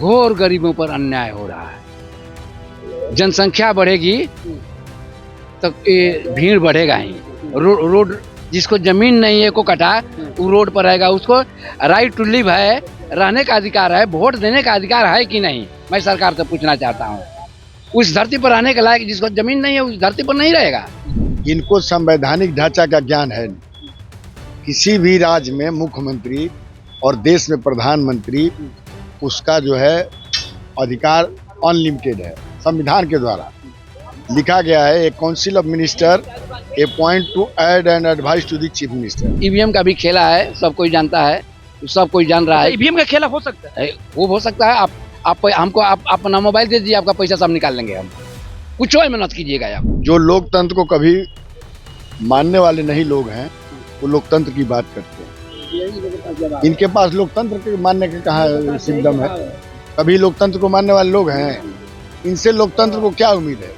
घोर गरीबों पर अन्याय हो रहा है। जनसंख्या बढ़ेगी तो ये भीड़ बढ़ेगा ही। रोड जिसको जमीन नहीं है को कटा वो रोड पर रहेगा। उसको राइट टू लिव है, रहने का अधिकार है, वोट देने का अधिकार है कि नहीं, मैं सरकार से पूछना चाहता हूँ। उस धरती पर रहने के लायक जिसको जमीन नहीं है उस धरती पर नहीं रहेगा। इनको संवैधानिक ढांचा का ज्ञान है। किसी भी राज्य में मुख्यमंत्री और देश में प्रधानमंत्री, उसका जो है अधिकार अनलिमिटेड है। संविधान के द्वारा लिखा गया है, a council of minister appoint to aid and advise to the chief minister. EVM का भी खेला है, सब कोई जानता है, सब कोई जान रहा है। ईवीएम का खेला हो सकता है, वो हो सकता है। आप हमको आप अपना मोबाइल दे दीजिए, आपका पैसा सब निकाल लेंगे हम। कुछ मेहनत कीजिएगा आप। जो लोकतंत्र को कभी मानने वाले नहीं लोग हैं, वो लोकतंत्र की बात करते हैं। इनके पास लोकतंत्र के मानने का कहाँ सिद्दम है? कभी लोकतंत्र को मानने वाले लोग हैं, इनसे लोकतंत्र को क्या उम्मीद है?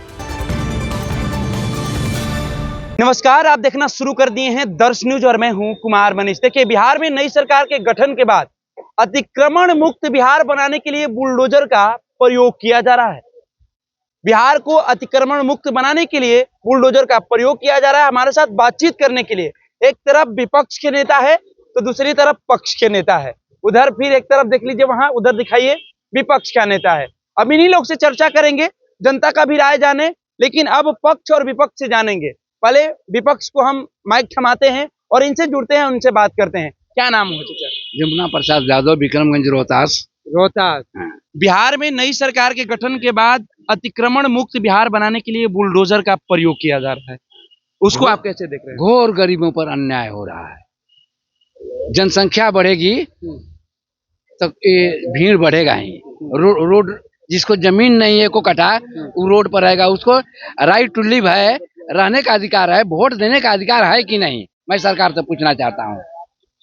नमस्कार, आप देखना शुरू कर दिए हैं दर्श न्यूज और मैं हूं कुमार मनीष। देखिए, बिहार में नई सरकार के गठन के बाद अतिक्रमण मुक्त बिहार बनाने के लिए बुलडोजर का प्रयोग किया जा रहा है। बिहार को अतिक्रमण मुक्त बनाने के लिए बुलडोजर का प्रयोग किया जा रहा है। हमारे साथ बातचीत करने के लिए एक तरफ विपक्ष के नेता है तो दूसरी तरफ पक्ष के नेता है। उधर फिर एक तरफ देख लीजिए, वहां उधर दिखाइए विपक्ष का नेता है। अब इन्हीं लोग से चर्चा करेंगे, जनता का भी राय जाने, लेकिन अब पक्ष और विपक्ष से जानेंगे। पहले विपक्ष को हम माइक थमाते हैं और इनसे जुड़ते हैं, उनसे बात करते हैं। क्या नाम हो चाचा? जमुना प्रसाद यादव, विक्रमगंज, रोहतास। बिहार में नई सरकार के गठन के बाद अतिक्रमण मुक्त बिहार बनाने के लिए बुलडोजर का प्रयोग किया जा रहा है, उसको आप कैसे देख रहे हैं? घोर गरीबों पर अन्याय हो रहा है। जनसंख्या बढ़ेगी तो ये भीड़ बढ़ेगा ही। रोड जिसको जमीन नहीं है को कटा वो रोड पर रहेगा। उसको राइट टू लिव है, रहने का अधिकार है, वोट देने का अधिकार है कि नहीं, मैं सरकार से पूछना चाहता हूँ।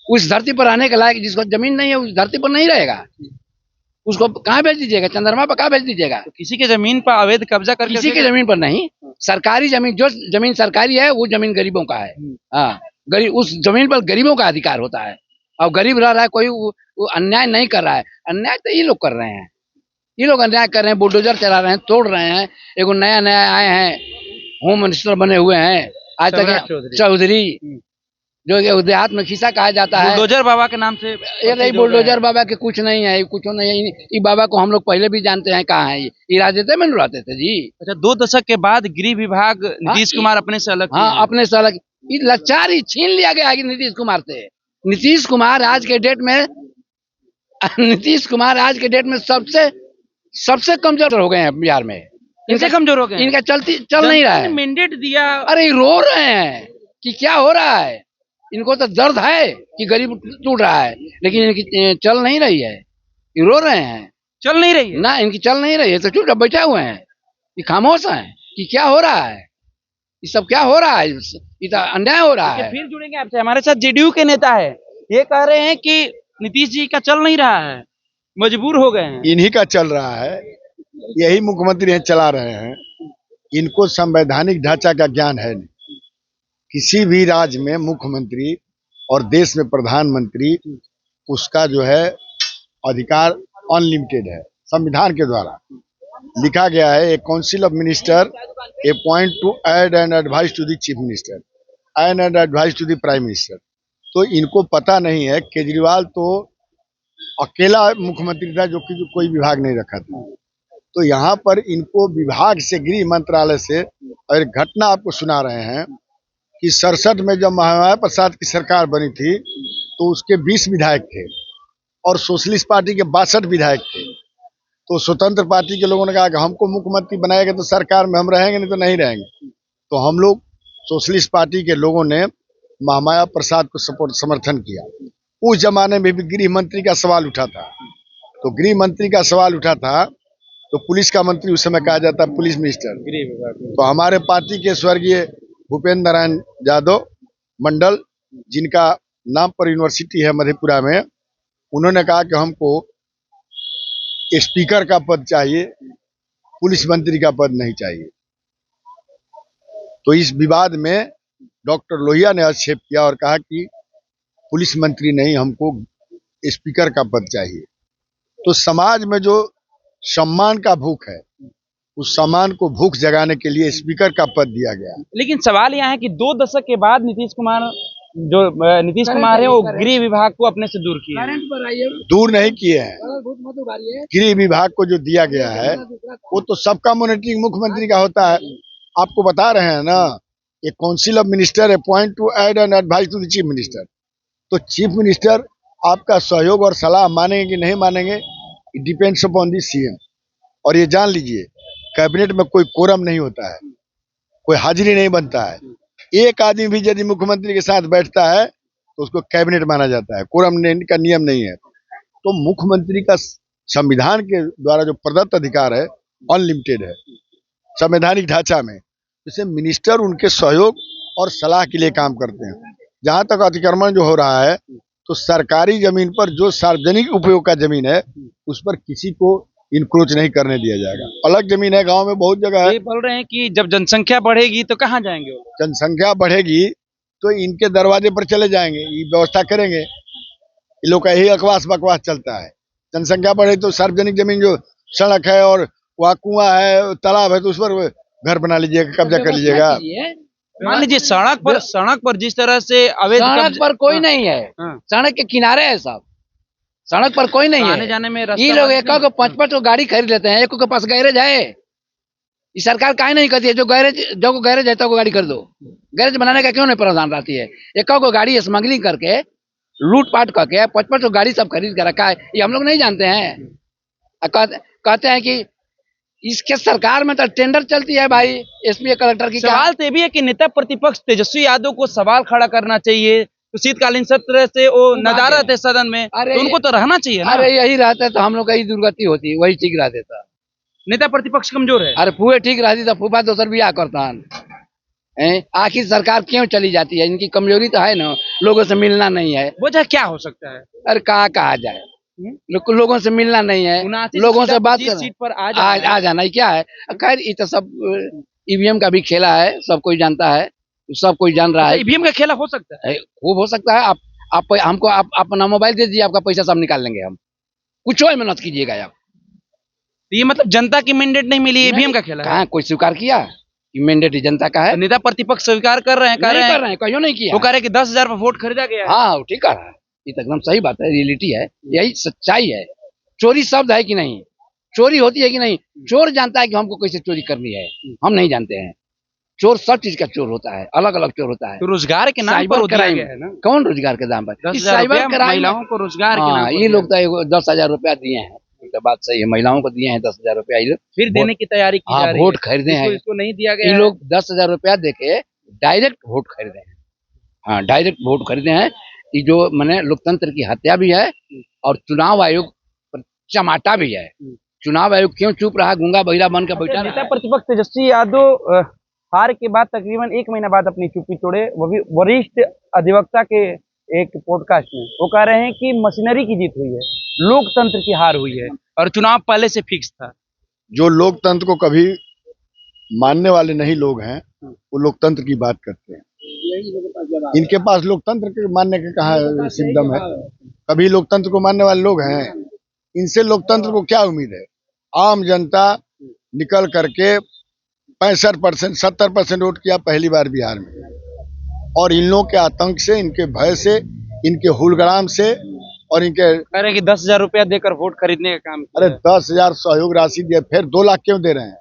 उस धरती पर रहने के लायक जिसको जमीन नहीं है उस धरती पर नहीं रहेगा। उसको कहाँ भेज दीजिएगा? चंद्रमा पर कहाँ भेज दीजिएगा? तो किसी के जमीन पर अवैध कब्जा करके, किसी के जमीन पर नहीं, सरकारी जमीन, जो जमीन सरकारी है वो जमीन गरीबों का है। हाँ, गरीब, उस जमीन पर गरीबों का अधिकार होता है। और गरीब रह रहा है, कोई वो अन्याय नहीं कर रहा है। अन्याय तो ये लोग कर रहे हैं, ये लोग अन्याय कर रहे हैं, बुलडोजर चला रहे हैं, तोड़ रहे हैं। एगो नया आए हैं, होम मिनिस्टर बने हुए हैं आज तक, चौधरी, जो देहात में खिस्सा कहा जाता है। बुलडोजर बाबा के नाम से ये नहीं, बुलडोजर बाबा के कुछ नहीं है, कुछ नहीं है। ये बाबा को हम लोग पहले भी जानते हैं कहाँ है। ये राजनीति में रहते थे जी। अच्छा, 2 दशक के बाद गृह विभाग नीतीश कुमार अपने से अलग, हाँ, अपने से अलग। ये लाचारी छीन लिया गया है नीतीश कुमार से। नीतीश कुमार आज के डेट में सबसे कमजोर हो गए हैं बिहार में। इनसे कमजोर हो गए, इनका चल नहीं रहा है। मैंडेट दिया, अरे रो रहे हैं कि क्या हो रहा है। इनको तो दर्द है कि गरीब टूट रहा है, लेकिन इनकी चल नहीं रही है। ये रो रहे हैं, चल नहीं रही है ना, इनकी चल नहीं रही है, तो चुपचाप बैठे हुए हैं, ये खामोश हैं कि क्या हो रहा है, ये सब क्या हो रहा है, ये तो अन्याय हो रहा है। फिर जुड़ेंगे आपसे। हमारे साथ जेडीयू के नेता है, ये कह रहे हैं कि नीतीश जी का चल नहीं रहा है, मजबूर हो गए हैं। इन्हीं का चल रहा है, यही मुख्यमंत्री चला रहे हैं। इनको संवैधानिक ढांचा का ज्ञान है नहीं। किसी भी राज्य में मुख्यमंत्री और देश में प्रधानमंत्री, उसका जो है अधिकार अनलिमिटेड है। संविधान के द्वारा लिखा गया है, a council of minister appoint to aid and advise to the chief minister and advise to the prime minister. तो इनको पता नहीं है, केजरीवाल तो अकेला मुख्यमंत्री था जो कि कोई विभाग नहीं रखा था। तो यहाँ पर इनको विभाग से, गृह मंत्रालय से, और एक घटना आपको सुना रहे हैं कि 67 में जब महामाया प्रसाद की सरकार बनी थी तो उसके 20 विधायक थे और सोशलिस्ट पार्टी के 62 विधायक थे। तो स्वतंत्र पार्टी के लोगों ने कहा कि हमको मुख्यमंत्री बनाएगा तो सरकार में हम रहेंगे, नहीं तो नहीं रहेंगे। तो हम लोग सोशलिस्ट पार्टी के लोगों ने महामाया प्रसाद को समर्थन किया। उस जमाने में भी गृह मंत्री का सवाल उठा था। तो गृह मंत्री का सवाल उठा था तो पुलिस का मंत्री उस समय कहा जाता है पुलिस मिनिस्टर। तो हमारे पार्टी के स्वर्गीय भूपेंद्र नारायण यादव मंडल, जिनका नाम पर यूनिवर्सिटी है मधेपुरा में, उन्होंने कहा कि हमको स्पीकर का पद चाहिए, पुलिस मंत्री का पद नहीं चाहिए। तो इस विवाद में डॉक्टर लोहिया ने हस्तक्षेप किया और कहा कि पुलिस मंत्री नहीं, हमको स्पीकर का पद चाहिए। तो समाज में जो सम्मान का भूख है, उस सम्मान को भूख जगाने के लिए स्पीकर का पद दिया गया। लेकिन सवाल यहाँ है कि 2 दशक के बाद नीतीश कुमार है वो गृह विभाग को अपने से दूर किए हैं। दूर नहीं किए हैं, गृह विभाग को जो दिया गया है वो तो सबका मॉनिटरिंग मुख्यमंत्री का होता है। आपको बता रहे हैं ना, ये council of minister appoint to aid and advise to the chief minister. तो चीफ मिनिस्टर आपका सहयोग और सलाह मानेंगे कि नहीं मानेंगे, it depends upon the CM. और ये जान लीजिए, कैबिनेट में कोई कोरम नहीं होता है, कोई हाजिरी नहीं बनता है। एक आदमी भी यदि मुख्यमंत्री के साथ बैठता है तो उसको कैबिनेट माना जाता है, कोरम का नियम नहीं है। तो मुख्यमंत्री का संविधान के द्वारा जो प्रदत्त अधिकार है अनलिमिटेड है संवैधानिक ढांचा में। जैसे मिनिस्टर उनके सहयोग और सलाह के लिए काम करते हैं। जहां तक अतिक्रमण जो हो रहा है, तो सरकारी जमीन पर जो सार्वजनिक उपयोग का जमीन है उस पर किसी को इंक्रोच नहीं करने दिया जाएगा। अलग जमीन है, गांव में बहुत जगह है। ये बोल रहे हैं कि जब जनसंख्या बढ़ेगी तो कहाँ जाएंगे वो? जनसंख्या बढ़ेगी तो इनके दरवाजे पर चले जाएंगे, ये व्यवस्था करेंगे। ये लोग का यही अकवास बकवास चलता है। जनसंख्या बढ़े तो सार्वजनिक जमीन जो सड़क है और वहाँ कुआं है, तालाब है, तो उस पर घर बना लीजिएगा, कब्जा कर लीजिएगा। मान लीजिए सड़क पर जिस तरह से अवैध सड़क पर कोई नहीं है, सड़क के किनारे है सब, सड़क पर कोई नहीं है। आने जाने में ये लोग एक को 5-5 गाड़ी खरीद लेते हैं, एक के पास गैरेज है। ये सरकार काहे नहीं करती है? जो गैरेज है तो गाड़ी कर दो। गैरेज बनाने का क्यों नहीं प्रावधान रहती है? एक को गाड़ी स्मगलिंग करके लूटपाट करके 5-5 गाड़ी सब खरीद कर रखा है, ये हम लोग नहीं जानते हैं। कहते हैं कि इसके सरकार में तो टेंडर चलती है भाई, एसपी कलेक्टर की। सवाल तो ये भी है कि नेता प्रतिपक्ष तेजस्वी यादव को सवाल खड़ा करना चाहिए। तो शीतकालीन सत्र से वो नदारत है सदन में, तो उनको तो रहना चाहिए ना। अरे यही रहता तो हम लोग का ही दुर्गति होती, वही ठीक रहते था। नेता प्रतिपक्ष कमजोर है। अरे फूफे ठीक रहती तो फूफा दोसर भी आ करता। आखिर सरकार क्यों चली जाती है? इनकी कमजोरी तो है ना, लोगों से मिलना नहीं है। वजह क्या हो सकता है? अरे कहा जाए, लोगों से मिलना नहीं है, लोगों से बात करना, सीट पर आ जाना ही क्या है। खैर ये तो सब ईवीएम का भी खेला है, सब कोई जानता है, सब कोई जान रहा है। ईवीएम का खेला हो सकता है, खूब हो सकता है। आप हमको अपना मोबाइल दे दीजिए, आपका पैसा सब निकाल लेंगे हम। कुछ मेहनत कीजिएगा आप। ये मतलब जनता की मैंडेट नहीं मिली, ईवीएम का खेला कहाँ कोई स्वीकार किया? मैंडेट जनता का है। तो नेता प्रतिपक्ष स्वीकार कर रहे हैं, क्यों नहीं किया? वो कह रहे हैं कि 10,000 पर वोट खरीदा गया है। हाँ ठीक कह रहा है, ये तो एकदम सही बात है, रियलिटी है, यही सच्चाई है। चोरी शब्द है कि नहीं? चोरी होती है कि नहीं? चोर जानता है कि हमको कैसे चोरी करनी है, हम नहीं जानते हैं। चोर सब चीज का चोर होता है, अलग अलग चोर होता है। तो रोजगार के नाम पर दिया गया है ना? कौन रोजगार के नाम पर? साइबर क्राइम महिलाओं को रोजगार के नाम पर ये लोग तो 10,000 रुपया दिए हैं, तो बात सही है, महिलाओं को दिए हैं 10,000 रुपया। ये फिर देने की तैयारी की जा रही है। वोट खरीदे हैं, इसको नहीं दिया गया। ये लोग 10,000 रुपया देके डायरेक्ट वोट खरीदे हैं। हाँ, डायरेक्ट वोट खरीदे हैं। ये जो मैंने लोकतंत्र की हत्या भी है और चुनाव आयोग पर चमाटा भी है। चुनाव आयोग क्यों चुप रहा, गूंगा बहिरा बन के बैठा? नेता प्रतिपक्ष तेजस्वी यादव हार के बाद तकरीबन 1 महीना बाद अपनी चुप्पी तोड़े, वो भी वरिष्ठ अधिवक्ता के एक पॉडकास्ट में। वो कह रहे हैं कि मशीनरी की जीत हुई है, लोकतंत्र की हार हुई है और चुनाव पहले से फिक्स था। जो लोकतंत्र को कभी मानने वाले नहीं लोग हैं, वो लोकतंत्र की बात करते हैं। इनके पास लोकतंत्र के मानने के कहाँ सिद्धम है? कभी लोकतंत्र को मानने वाले लोग हैं? इनसे लोकतंत्र को क्या उम्मीद है? आम जनता निकल करके 65% 70% वोट किया पहली बार बिहार में, और इन लोगों के आतंक से, इनके भय से, इनके हुलगराम से, और इनके कह रहे हैं कि 10,000 रुपया देकर वोट खरीदने का काम किया। अरे 10,000 सहयोग राशि दिया, फिर 2 लाख क्यों दे रहे हैं?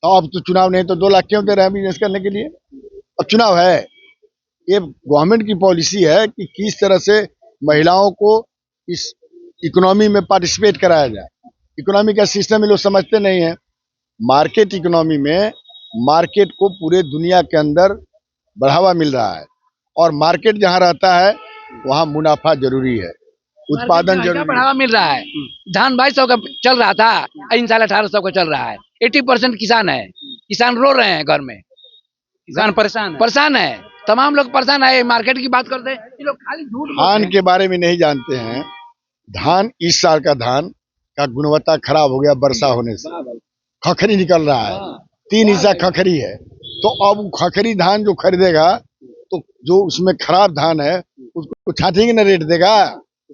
तो अब तो चुनाव नहीं, तो 2 लाख क्यों दे रहे हैं बिजनेस करने के लिए? अब चुनाव है। ये गवर्नमेंट की पॉलिसी है कि किस तरह से महिलाओं को इस इकोनॉमी में पार्टिसिपेट कराया जाए। इकोनॉमी का सिस्टम ये लोग समझते नहीं है। मार्केट इकोनॉमी में मार्केट को पूरे दुनिया के अंदर बढ़ावा मिल रहा है, और मार्केट जहाँ रहता है वहाँ मुनाफा जरूरी है, उत्पादन जरूरी बढ़ावा मिल रहा है। धान 2200 का चल रहा था, इन साल 1800 का चल रहा है। 80% किसान है, किसान रो रहे हैं घर में, किसान परेशान है, तमाम लोग परेशान है। मार्केट की बात करते हैं ये लोग, खाली झूठ। धान के बारे में नहीं जानते हैं। धान, इस साल का धान का गुणवत्ता खराब हो गया वर्षा होने से, खखरी निकल रहा है, 3 हिस्सा खखरी है। तो अब खखरी धान जो खरीदेगा, तो जो उसमें खराब धान है उसको छाटेंगे ना, रेट देगा।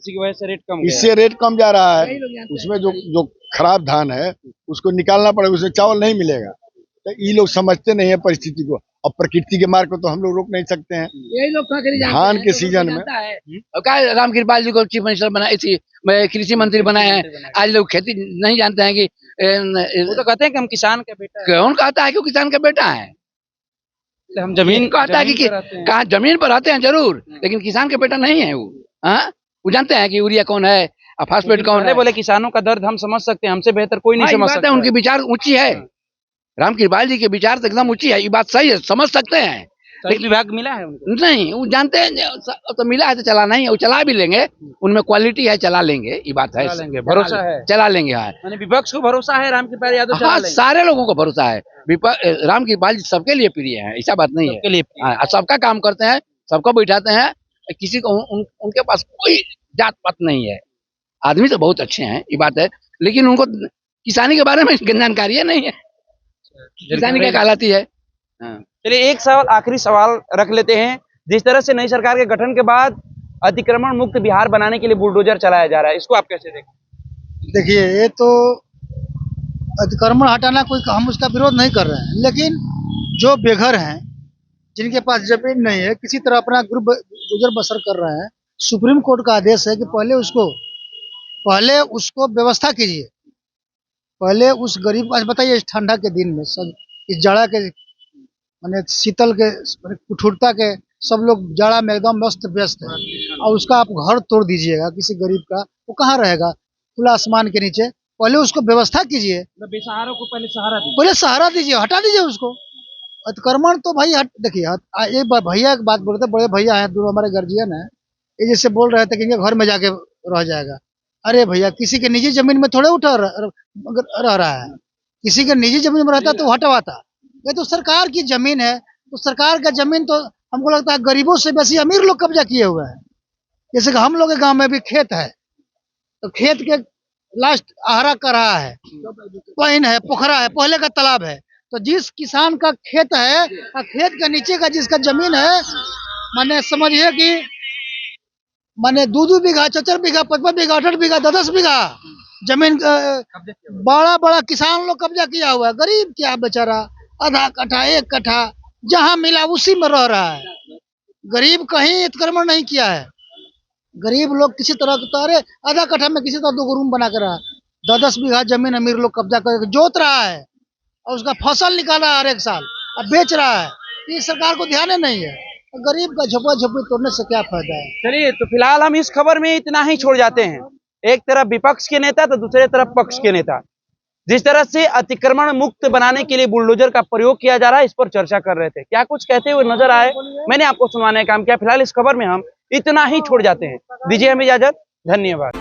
इसी की वजह से रेट कम गया। इससे रेट कम जा रहा है। उसमें जो जो खराब धान है उसको निकालना पड़ेगा, उसमें चावल नहीं मिलेगा। तो ये लोग समझते नहीं है परिस्थिति को, और प्रकृति के मार्ग को तो हम लोग रोक नहीं सकते हैं। यही लोग धान के सीजन में और क्या राम कृपाल जी को चीफ मिनिस्टर बनाए, इसी कृषि मंत्री बनाए हैं। आज लोग खेती नहीं जानते हैं कि वो तो कहते हैं कि हम किसान का बेटा है। कौन कहता है कि वो किसान का बेटा है? हम जमीन कहता है कि कहाँ जमीन पर रहते हैं जरूर, लेकिन किसान का बेटा नहीं है वो। हाँ, वो जानते हैं कि यूरिया कौन है और फास्फेट कौन है। बोले किसानों का दर्द हम समझ सकते हैं, हमसे बेहतर कोई नहीं समझ सकता। उनके विचार ऊंची है, राम कृपाल जी के विचार तो एकदम ऊंची है, ये बात सही है, समझ सकते हैं। लेकिन विभाग मिला है उनको? नहीं, वो जानते हैं तो मिला है तो चलाना ही है, वो चला भी लेंगे, उनमें क्वालिटी है, चला लेंगे, ये बात है, भरोसा है, चला लेंगे। हाँ, यानी विपक्ष को भरोसा है, राम कृपाल यादव चला हाँ, लेंगे। सारे लोगों को भरोसा है। राम कृपाल जी सबके लिए प्रिय है, ऐसा बात नहीं है। हाँ, सबका काम करते हैं, सबको बैठाते हैं, किसी को उनके पास कोई जात पात नहीं है। आदमी तो बहुत अच्छे हैं, ये बात है, लेकिन उनको किसानी के बारे में जानकारी है नहीं है, किसानी क्या कहलाती है। चलिए एक सवाल, आखिरी सवाल रख लेते हैं। जिस तरह से नई सरकार के गठन के बाद अतिक्रमण मुक्त बिहार बनाने के लिए बुलडोजर चलाया जा रहा है, इसको आप कैसे देखते हैं? देखिए, ये तो अतिक्रमण हटाना कोई, हम उसका विरोध नहीं कर रहे हैं, लेकिन जो बेघर हैं, जिनके पास जमीन नहीं है, किसी तरह अपना गुजर बसर कर रहे हैं, सुप्रीम कोर्ट का आदेश है कि पहले उसको व्यवस्था कीजिए। पहले उस गरीब, आज बताइए इस ठंडा के दिन में, सब इस जाड़ा के माने शीतल के कुठुरता के, सब लोग जाड़ा में एकदम मस्त व्यस्त है, और उसका आप घर तोड़ दीजिएगा किसी गरीब का, वो कहाँ रहेगा खुला आसमान के नीचे? पहले उसको व्यवस्था कीजिए, बेसहारों को पहले सहारा दीजिए, हटा दीजिए उसको। अतिक्रमण तो भाई देखिए, ये भैया एक बात बोलते, बड़े भैया हैं, दूर हमारे गार्जियन है, ये जैसे बोल रहे थे कि इनके घर में जाके रह जाएगा। अरे भैया, किसी के निजी जमीन में थोड़े रह रहा है, किसी के निजी जमीन में रहता तो हटवाता। ये तो सरकार की जमीन है, तो सरकार का जमीन तो हमको लगता है गरीबों से बेसी अमीर लोग कब्जा किए हुए हैं। जैसे कि हम लोग के गांव में भी खेत है, तो खेत के लास्ट आहरा कर रहा है, पाइन है, पोखरा है, पहले का तालाब है। तो जिस किसान का खेत है, खेत के नीचे का जिसका जमीन है, माने समझिए कि माने 2-2 बीघा, 4-4 बीघा, 5-5 बीघा, 8-8 बीघा, 10-10 बीघा जमीन बड़ा बड़ा किसान लोग कब्जा किया हुआ है। गरीब क्या बेचारा, आधा कट्ठा, 1 कट्ठा, जहां मिला उसी में रह रहा है। गरीब कहीं अतिक्रमण नहीं किया है। गरीब लोग किसी तरह तो, अरे आधा कट्ठा में किसी तरह 2 रूम बना कर रहा है। 10-10 बीघा जमीन अमीर लोग कब्जा करके जोत रहा है, और उसका फसल निकाल रहा है हर एक साल, अब बेच रहा है। ये सरकार को ध्यान नहीं है। गरीब का झोपड़ा झोपड़ी तोड़ने से क्या फायदा है? चलिए, तो फिलहाल हम इस खबर में इतना ही छोड़ जाते हैं। एक तरफ विपक्ष के नेता तो दूसरे तरफ पक्ष के नेता जिस तरह से अतिक्रमण मुक्त बनाने के लिए बुलडोजर का प्रयोग किया जा रहा है, इस पर चर्चा कर रहे थे। क्या कुछ कहते हुए नजर आए, मैंने आपको सुनाने का काम किया। फिलहाल इस खबर में हम इतना ही छोड़ जाते हैं। दीजिए हमें इजाजत, धन्यवाद।